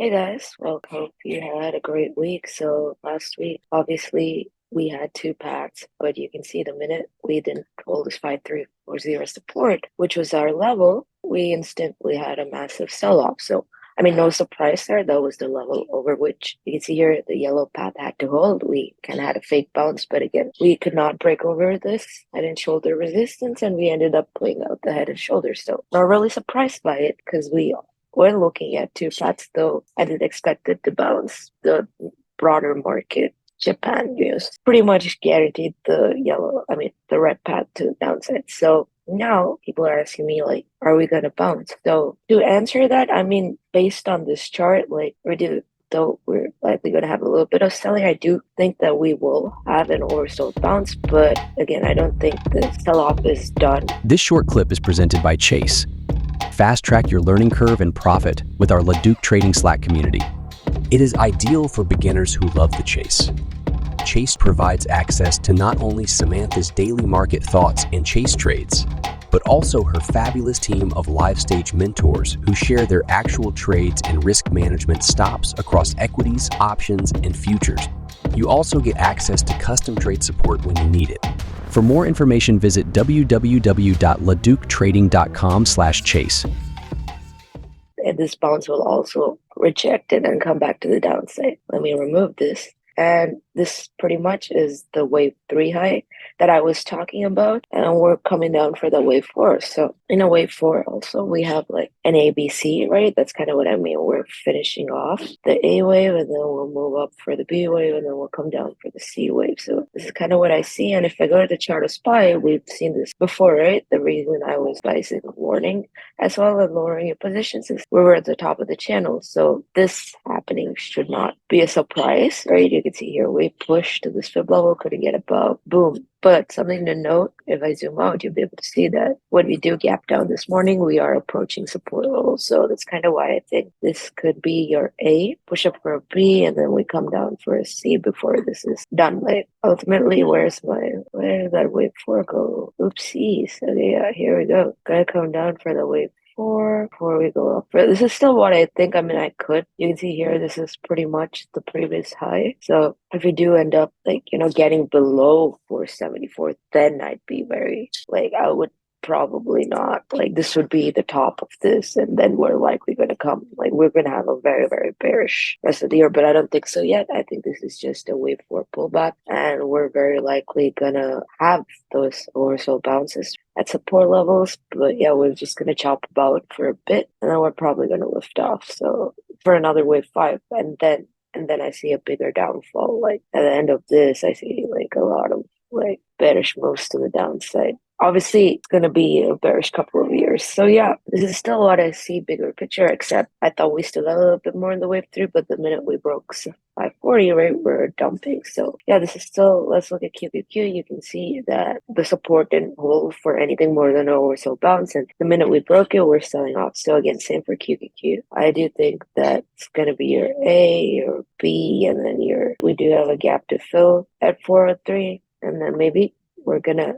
Hey guys, well, hope you had a great week. So last week, obviously, we had two packs, but you can see the minute we didn't hold this 5340 support, which was our level, we instantly had a massive sell-off. So, I mean, no surprise there. That was the level over which you can see here the yellow path had to hold. We kind of had a fake bounce, but again, we could not break over this head and shoulder resistance, and we ended up playing out the head and shoulders. So, not really surprised by it because we're looking at two paths, though I did expect it to balance the broader market. Japan just pretty much guaranteed the red path to the downside. So now people are asking me, like, are we going to bounce? So to answer that, I mean, based on this chart, like, though we're likely going to have a little bit of selling, I do think that we will have an oversold bounce. But again, I don't think the sell off is done. This short clip is presented by Chase. Fast track your learning curve and profit with our LaDuc Trading Slack community. It is ideal for beginners who love the chase. Chase provides access to not only Samantha's daily market thoughts and chase trades, but also her fabulous team of live stage mentors who share their actual trades and risk management stops across equities, options, and futures. You also get access to custom trade support when you need it. For more information, visit www.laductrading.com/chase. And this bounce will also reject it and come back to the downside. Let me remove this. And this pretty much is the wave 3 high that I was talking about. And we're coming down for the wave 4. So in a wave 4 also, we have like an ABC, right? That's kind of what I mean. We're finishing off the A wave and then we'll move up for the B wave and then we'll come down for the C wave. So this is kind of what I see. And if I go to the chart of SPY, we've seen this before, right? The reason I was advising warning as well as lowering your positions is we were at the top of the channel. So this happening should not be a surprise, right? You can see here we pushed to this fib level, couldn't get above, boom. But something to note, if I zoom out, you'll be able to see that when we do gap down this morning, we are approaching support levels. So that's kind of why I think this could be your A, push up for a B, and then we come down for a C before this is done. Like ultimately, where did that wave 4 go? Oopsies. Okay, yeah, here we go. Gonna come down for the wave 4 before we go up. But this is still what I think. I mean, you can see here, this is pretty much the previous high. So if we do end up getting below 474, then I'd be I would probably not. Like this would be the top of this, and then we're likely going to we're going to have a very, very bearish rest of the year, but I don't think so yet. I think this is just a wave 4 pullback, and we're very likely going to have those oversold bounces at support levels. But yeah, we're just going to chop about for a bit, and then we're probably going to lift off. So for another wave 5, and then I see a bigger downfall. Like at the end of this, I see like a lot of bearish moves to the downside. Obviously, it's going to be a bearish couple of years. So yeah, this is still what I see bigger picture, except I thought we still had a little bit more in the wave 3, but the minute we broke 540, right, we're dumping. So yeah, this is still, let's look at QQQ. You can see that the support didn't hold for anything more than an oversold bounce. And the minute we broke it, we're selling off. So again, same for QQQ. I do think that it's going to be your A, your B, and then we do have a gap to fill at 403. And then maybe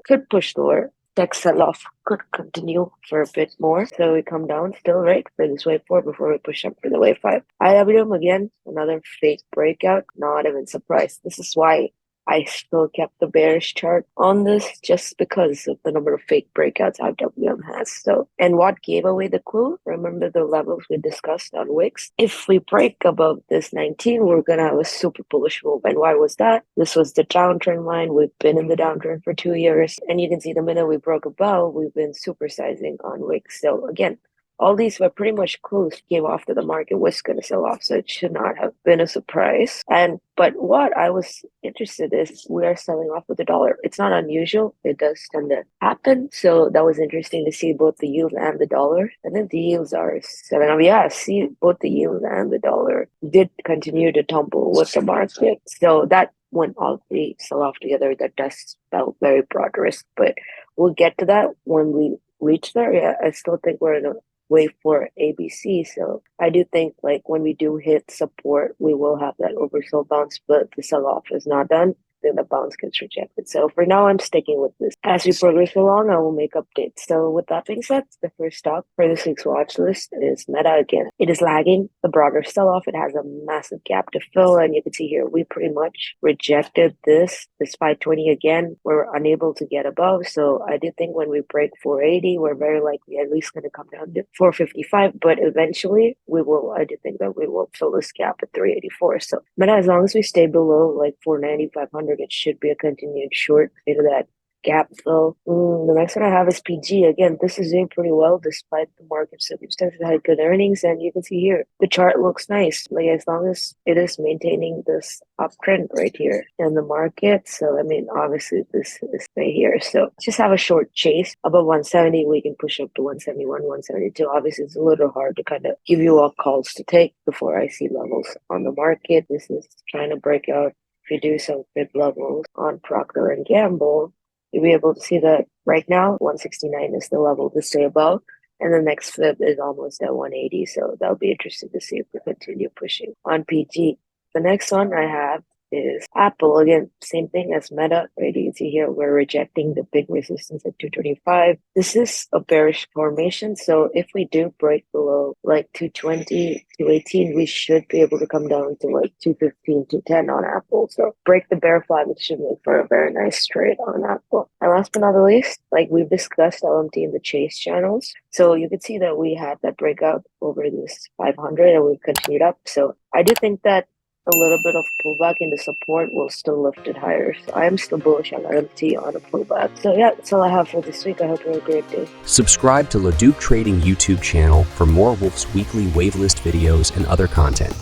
could push lower. Tech sell-off could continue for a bit more. So we come down still, right, for this wave 4 before we push up for the wave 5. IWM again, another fake breakout. Not even surprised. This is why I still kept the bearish chart on this, just because of the number of fake breakouts IWM has. So, and what gave away the clue? Remember the levels we discussed on Wix? If we break above this 19, we're going to have a super bullish move. And why was that? This was the downtrend line. We've been in the downtrend for 2 years. And you can see the minute we broke above, we've been supersizing on Wix. So again, all these were pretty much clues came off that the market was going to sell off, so it should not have been a surprise. But what I was interested in is we are selling off with the dollar. It's not unusual. It does tend to happen. So that was interesting to see both the yield and the dollar. And then the yields are selling off. Yeah, see both the yield and the dollar did continue to tumble with the market. So that when all three sell off together, that does spell very broad risk. But we'll get to that when we reach there. Yeah, I still think we're in a wave for ABC. So I do think when we do hit support, we will have that oversold bounce, but the sell-off is not done. then the bounce gets rejected. So for now, I'm sticking with this. As we progress along, I will make updates. So with that being said, the first stock for this week's watch list is Meta again. It is lagging the broader sell-off. It has a massive gap to fill, and you can see here we pretty much rejected this despite 20 again. We're unable to get above. So I do think when we break 480, we're very likely at least going to come down to 455, but eventually I do think that we will fill this gap at 384. So Meta, as long as we stay below like 490, 500, it should be a continued short into that gap fill. The next one I have is PG. Again, this is doing pretty well despite the market circumstances. It had good earnings, and you can see here the chart looks nice. Like as long as it is maintaining this uptrend right here in the market. So I mean, obviously this is right here. So just have a short chase above 170. We can push up to 171, 172. Obviously, it's a little hard to kind of give you all calls to take before I see levels on the market. This is trying to break out. If you do some good levels on Procter and Gamble, you'll be able to see that right now 169 is the level to stay above, and the next flip is almost at 180. So that'll be interesting to see if we continue pushing on PG. The next one I have is Apple. Again, same thing as Meta, right? You can see here we're rejecting the big resistance at 225. This is a bearish formation, so if we do break below like 220, 218, we should be able to come down to like 215, 210 on Apple. So break the bear flag, it should make for a very nice trade on Apple. And last but not the least, like we've discussed LMT in the Chase channels, so you can see that we had that breakout over this 500 and we've continued up. So I do think that a little bit of pullback in the support will still lift it higher. So I am still bullish on LMT on a pullback. So yeah, that's all I have for this week. I hope you have a great day. Subscribe to LaDuc Trading YouTube channel for more Wolf's weekly wave list videos and other content.